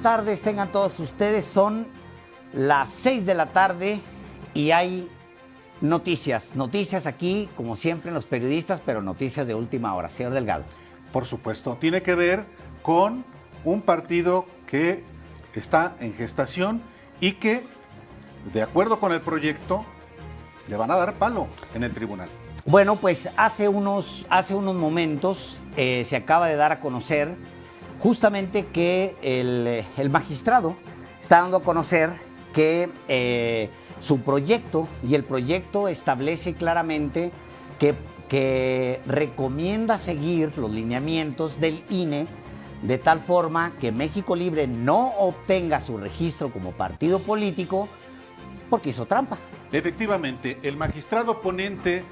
tardes tengan todos ustedes. Son las 6 de la tarde y hay noticias aquí, como siempre, en Los Periodistas, pero noticias de última hora. Señor Delgado. Por supuesto, tiene que ver con un partido que está en gestación y que, de acuerdo con el proyecto, le van a dar palo en el tribunal. Bueno, pues hace unos momentos se acaba de dar a conocer justamente que el magistrado está dando a conocer que su proyecto, y el proyecto establece claramente que recomienda seguir los lineamientos del INE de tal forma que México Libre no obtenga su registro como partido político porque hizo trampa. Efectivamente, el magistrado ponente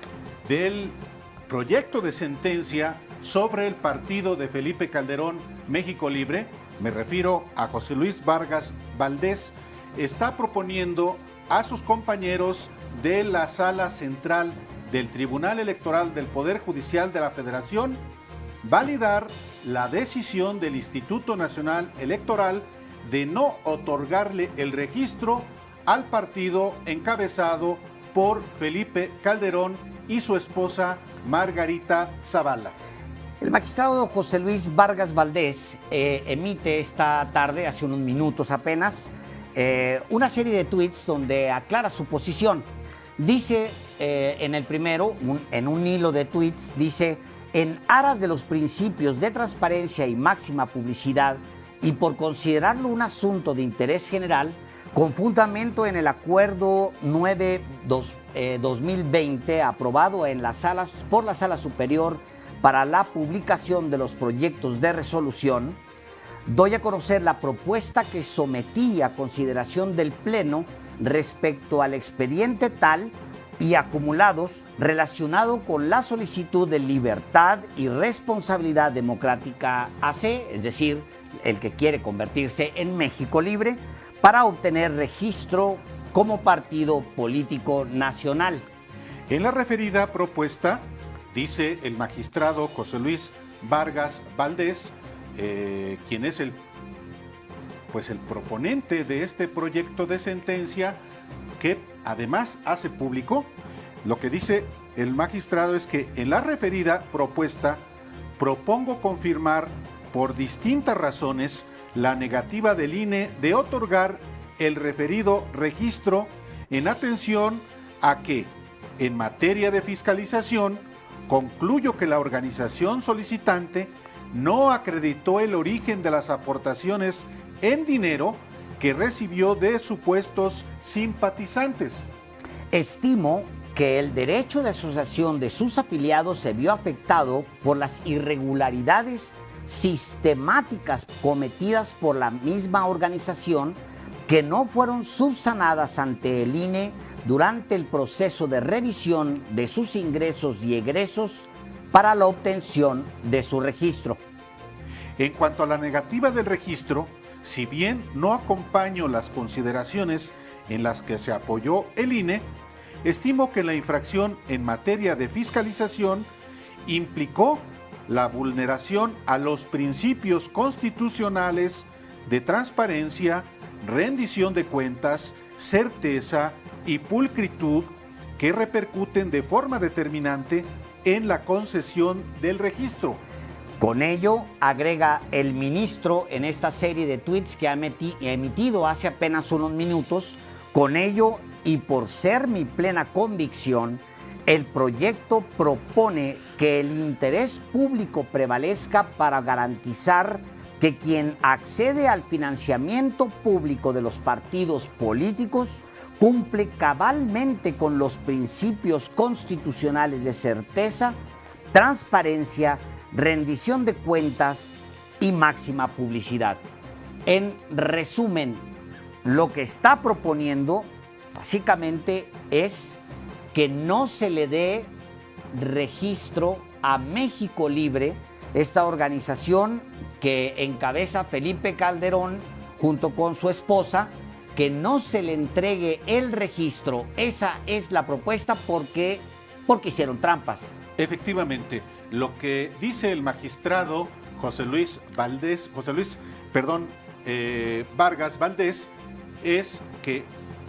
del proyecto de sentencia sobre el partido de Felipe Calderón, México Libre, me refiero a José Luis Vargas Valdés, está proponiendo a sus compañeros de la Sala Central del Tribunal Electoral del Poder Judicial de la Federación validar la decisión del Instituto Nacional Electoral de no otorgarle el registro al partido encabezado por Felipe Calderón y su esposa Margarita Zavala. El magistrado José Luis Vargas Valdés emite esta tarde, hace unos minutos apenas, una serie de tweets donde aclara su posición. Dice en el primero, en un hilo de tweets, dice: en aras de los principios de transparencia y máxima publicidad y por considerarlo un asunto de interés general, con fundamento en el Acuerdo 9-2020 aprobado por la Sala Superior para la publicación de los proyectos de resolución, doy a conocer la propuesta que sometí a consideración del Pleno respecto al expediente tal y acumulados relacionado con la solicitud de Libertad y Responsabilidad Democrática AC, es decir, el que quiere convertirse en México Libre, para obtener registro como partido político nacional. En la referida propuesta, dice el magistrado José Luis Vargas Valdés, quien es el proponente de este proyecto de sentencia, que además hace público, lo que dice el magistrado es que en la referida propuesta propongo confirmar por distintas razones la negativa del INE de otorgar el referido registro en atención a que, en materia de fiscalización, concluyo que la organización solicitante no acreditó el origen de las aportaciones en dinero que recibió de supuestos simpatizantes. Estimo que el derecho de asociación de sus afiliados se vio afectado por las irregularidades sistemáticas cometidas por la misma organización que no fueron subsanadas ante el INE durante el proceso de revisión de sus ingresos y egresos para la obtención de su registro. En cuanto a la negativa del registro, si bien no acompaño las consideraciones en las que se apoyó el INE, estimo que la infracción en materia de fiscalización implicó la vulneración a los principios constitucionales de transparencia, rendición de cuentas, certeza y pulcritud que repercuten de forma determinante en la concesión del registro. Con ello, agrega el ministro en esta serie de tweets que ha emitido hace apenas unos minutos, con ello y por ser mi plena convicción, el proyecto propone que el interés público prevalezca para garantizar que quien accede al financiamiento público de los partidos políticos cumple cabalmente con los principios constitucionales de certeza, transparencia, rendición de cuentas y máxima publicidad. En resumen, lo que está proponiendo básicamente es que no se le dé registro a México Libre, esta organización que encabeza Felipe Calderón junto con su esposa, que no se le entregue el registro. Esa es la propuesta porque hicieron trampas. Efectivamente, lo que dice el magistrado José Luis Vargas Valdés es que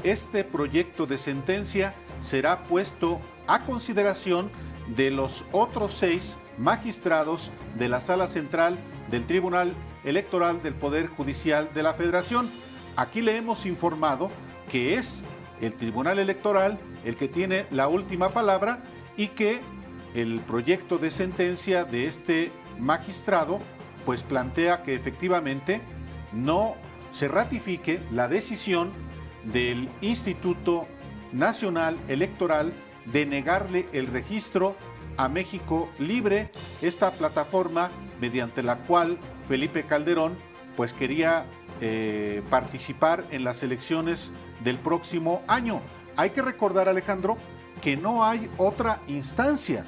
este proyecto de sentencia será puesto a consideración de los otros 6 magistrados de la Sala Central del Tribunal Electoral del Poder Judicial de la Federación. Aquí le hemos informado que es el Tribunal Electoral el que tiene la última palabra y que el proyecto de sentencia de este magistrado pues plantea que efectivamente no se ratifique la decisión del Instituto Nacional Electoral de negarle el registro a México Libre, esta plataforma mediante la cual Felipe Calderón pues quería participar en las elecciones del próximo año. Hay que recordar, Alejandro, que no hay otra instancia,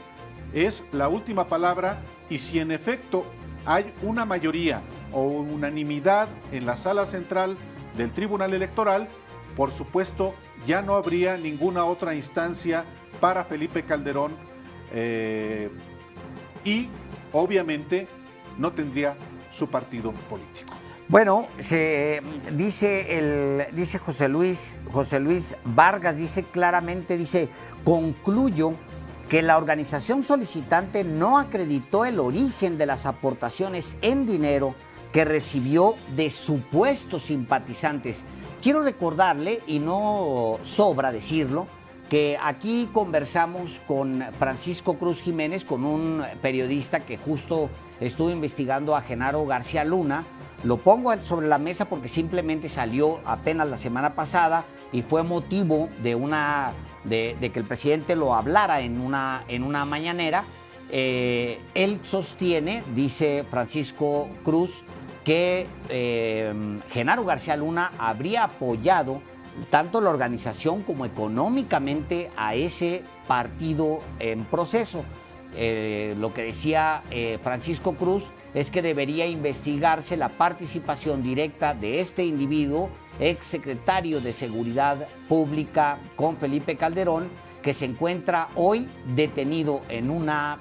es la última palabra, y si en efecto hay una mayoría o unanimidad en la Sala Central del Tribunal Electoral, por supuesto ya no habría ninguna otra instancia para Felipe Calderón y obviamente no tendría su partido político. Bueno, dice José Luis Vargas, dice claramente, concluyo que la organización solicitante no acreditó el origen de las aportaciones en dinero que recibió de supuestos simpatizantes. Quiero recordarle, y no sobra decirlo, que aquí conversamos con Francisco Cruz Jiménez, con un periodista que justo estuvo investigando a Genaro García Luna. Lo pongo sobre la mesa porque simplemente salió apenas la semana pasada y fue motivo de que el presidente lo hablara en una mañanera. Él sostiene, dice Francisco Cruz, que Genaro García Luna habría apoyado tanto la organización como económicamente a ese partido en proceso. Lo que decía Francisco Cruz es que debería investigarse la participación directa de este individuo, exsecretario de Seguridad Pública con Felipe Calderón, que se encuentra hoy detenido en una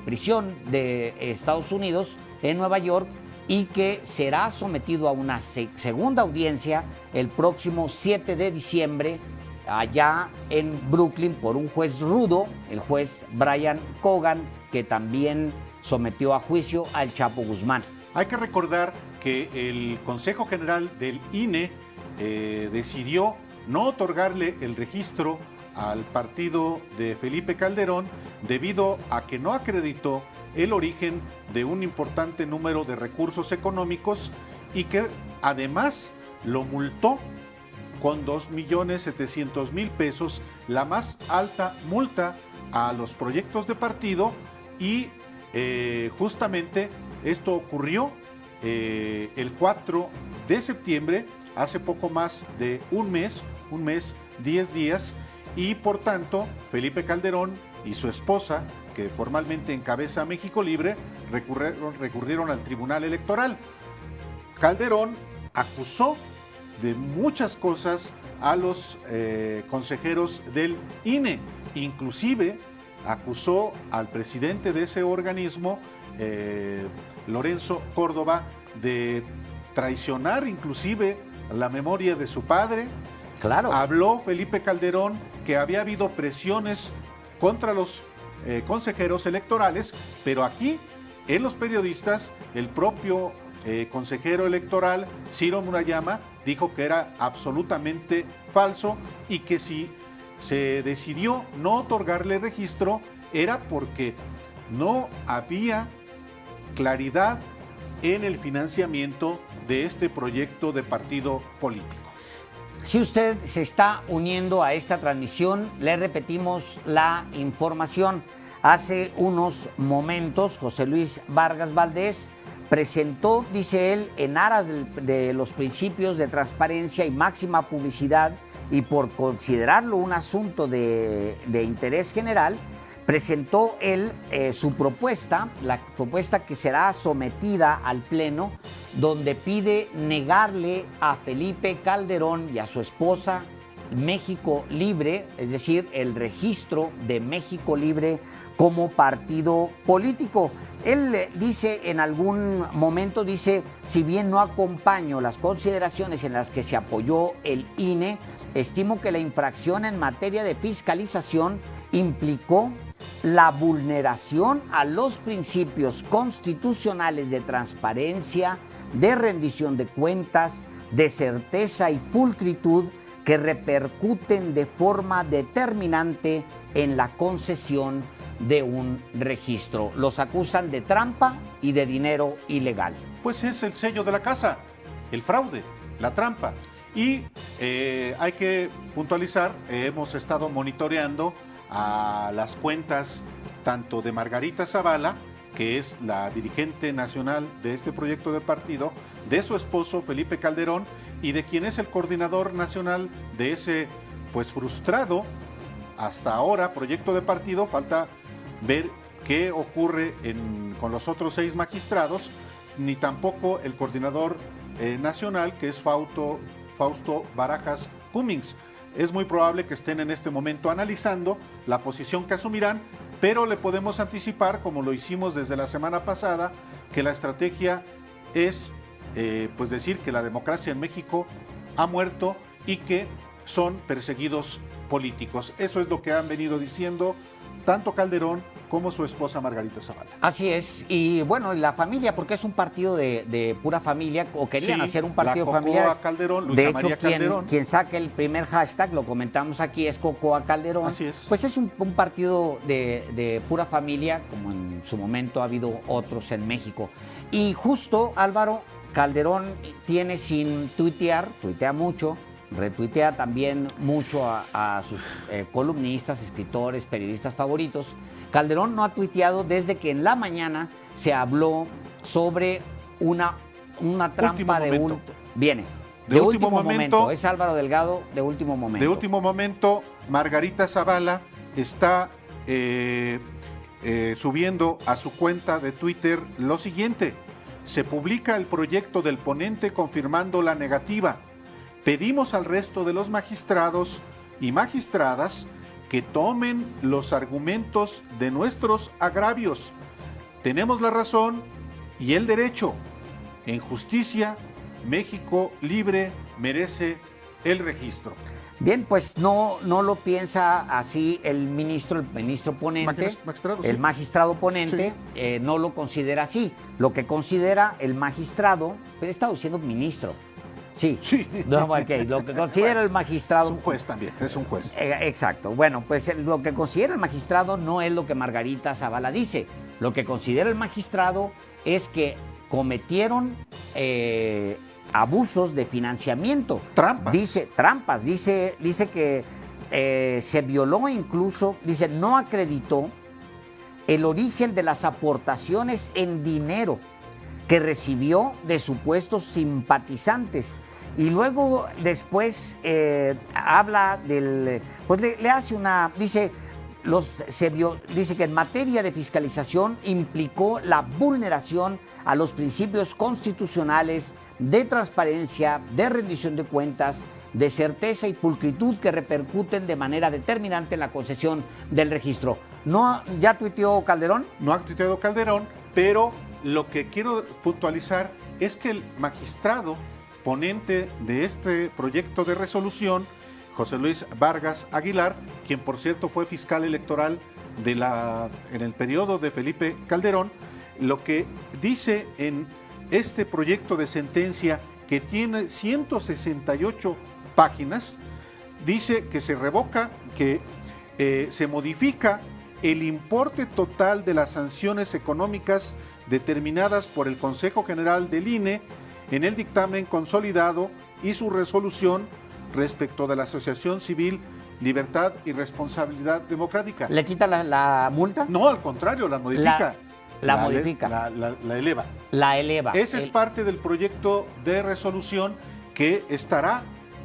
prisión de Estados Unidos, en Nueva York, y que será sometido a una segunda audiencia el próximo 7 de diciembre allá en Brooklyn por un juez rudo, el juez Brian Cogan, que también sometió a juicio al Chapo Guzmán. Hay que recordar que el Consejo General del INE decidió no otorgarle el registro al partido de Felipe Calderón debido a que no acreditó el origen de un importante número de recursos económicos y que además lo multó con 2.700.000 pesos, la más alta multa a los proyectos de partido, y justamente esto ocurrió el 4 de septiembre, hace poco más de un mes, 10 días, y por tanto Felipe Calderón y su esposa, que formalmente encabeza México Libre, recurrieron al Tribunal Electoral. Calderón acusó de muchas cosas a los consejeros del INE, inclusive acusó al presidente de ese organismo, Lorenzo Córdoba, de traicionar inclusive la memoria de su padre. Claro. Habló Felipe Calderón que había habido presiones contra los consejeros electorales, pero aquí, en los periodistas, el propio consejero electoral, Ciro Murayama, dijo que era absolutamente falso y que si se decidió no otorgarle registro era porque no había claridad en el financiamiento de este proyecto de partido político. Si usted se está uniendo a esta transmisión, le repetimos la información. Hace unos momentos, José Luis Vargas Valdés presentó, dice él, en aras de los principios de transparencia y máxima publicidad y por considerarlo un asunto de interés general, presentó él su propuesta, la propuesta que será sometida al Pleno, donde pide negarle a Felipe Calderón y a su esposa México Libre, es decir, el registro de México Libre como partido político. Él dice en algún momento, dice, si bien no acompaño las consideraciones en las que se apoyó el INE, estimo que la infracción en materia de fiscalización implicó la vulneración a los principios constitucionales de transparencia, de rendición de cuentas, de certeza y pulcritud que repercuten de forma determinante en la concesión de un registro. Los acusan de trampa y de dinero ilegal. Pues es el sello de la casa, el fraude, la trampa. Y hay que puntualizar, hemos estado monitoreando a las cuentas tanto de Margarita Zavala, que es la dirigente nacional de este proyecto de partido, de su esposo Felipe Calderón y de quien es el coordinador nacional de ese pues frustrado hasta ahora proyecto de partido. Falta ver qué ocurre con los otros 6 magistrados, ni tampoco el coordinador nacional, que es Fausto Barajas Cummings. Es muy probable que estén en este momento analizando la posición que asumirán, pero le podemos anticipar, como lo hicimos desde la semana pasada, que la estrategia es pues decir que la democracia en México ha muerto y que son perseguidos políticos. Eso es lo que han venido diciendo tanto Calderón como su esposa Margarita Zavala. Así es, y bueno, la familia, porque es un partido de pura familia, o querían hacer un partido familiar. Calderón, Luisa de hecho, María Calderón. Quien saque el primer hashtag, lo comentamos aquí, es Cocoa Calderón. Así es. Pues es un partido de pura familia, como en su momento ha habido otros en México. Y justo, Álvaro, Calderón tiene sin tuitear, tuitea mucho, retuitea también mucho a sus columnistas, escritores, periodistas favoritos. Calderón no ha tuiteado desde que en la mañana se habló sobre una trampa de último momento. Es Álvaro Delgado, de último momento. De último momento, Margarita Zavala está subiendo a su cuenta de Twitter lo siguiente: se publica el proyecto del ponente confirmando la negativa. Pedimos al resto de los magistrados y magistradas que tomen los argumentos de nuestros agravios. Tenemos la razón y el derecho. En justicia, México libre merece el registro. Bien, pues no lo piensa así el ministro ponente, el magistrado ponente, sí. No lo considera así. Lo que considera el magistrado, pues he estado diciendo ministro. Sí. No, okay. Lo que considera el magistrado. Es un juez también, es un juez. Exacto. Bueno, pues lo que considera el magistrado no es lo que Margarita Zavala dice. Lo que considera el magistrado es que cometieron abusos de financiamiento. Trampas. Dice que se violó incluso, dice, no acreditó el origen de las aportaciones en dinero que recibió de supuestos simpatizantes. Y luego después habla del, pues le hace una, dice que en materia de fiscalización implicó la vulneración a los principios constitucionales de transparencia, de rendición de cuentas, de certeza y pulcritud que repercuten de manera determinante en la concesión del registro. ¿Ya tuiteó Calderón? No ha tuiteado Calderón, pero lo que quiero puntualizar es que el magistrado ponente de este proyecto de resolución, José Luis Vargas Aguilar, quien por cierto fue fiscal electoral en el periodo de Felipe Calderón, lo que dice en este proyecto de sentencia, que tiene 168 páginas, dice que se revoca, que se modifica el importe total de las sanciones económicas determinadas por el Consejo General del INE en el dictamen consolidado y su resolución respecto de la Asociación Civil Libertad y Responsabilidad Democrática. ¿Le quita la multa? No, al contrario, la modifica. La eleva. La eleva. Ese es parte del proyecto de resolución que estará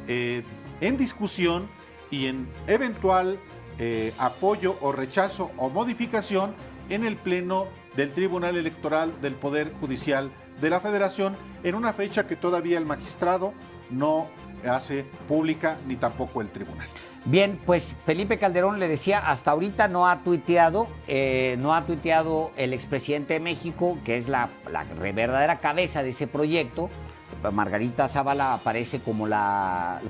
en discusión y en eventual apoyo o rechazo o modificación en el Pleno del Tribunal Electoral del Poder Judicial de la Federación, en una fecha que todavía el magistrado no hace pública, ni tampoco el tribunal. Bien, pues Felipe Calderón le decía, hasta ahorita no ha tuiteado el expresidente de México, que es la verdadera cabeza de ese proyecto. Margarita Zavala aparece como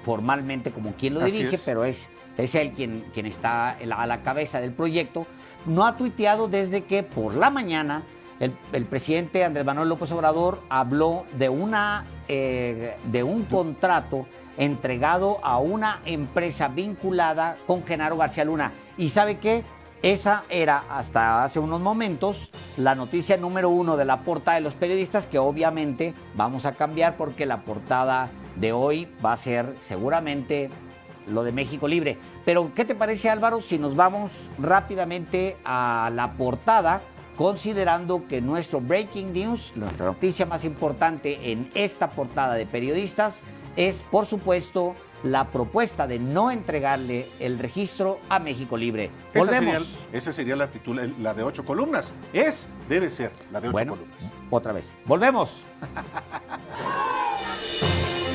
formalmente como quien lo dirige, pero es él quien está a la cabeza del proyecto. No ha tuiteado desde que por la mañana el presidente Andrés Manuel López Obrador habló de un contrato entregado a una empresa vinculada con Genaro García Luna. ¿Y sabe qué? Esa era, hasta hace unos momentos, la noticia número 1 de la portada de los periodistas, que obviamente vamos a cambiar porque la portada de hoy va a ser seguramente lo de México Libre. Pero, ¿qué te parece, Álvaro, si nos vamos rápidamente a la portada, considerando que nuestro breaking news, nuestra noticia más importante en esta portada de periodistas, es, por supuesto, la propuesta de no entregarle el registro a México Libre. Volvemos. Esa sería la de 8 columnas. Debe ser la de 8 columnas. Otra vez. Volvemos.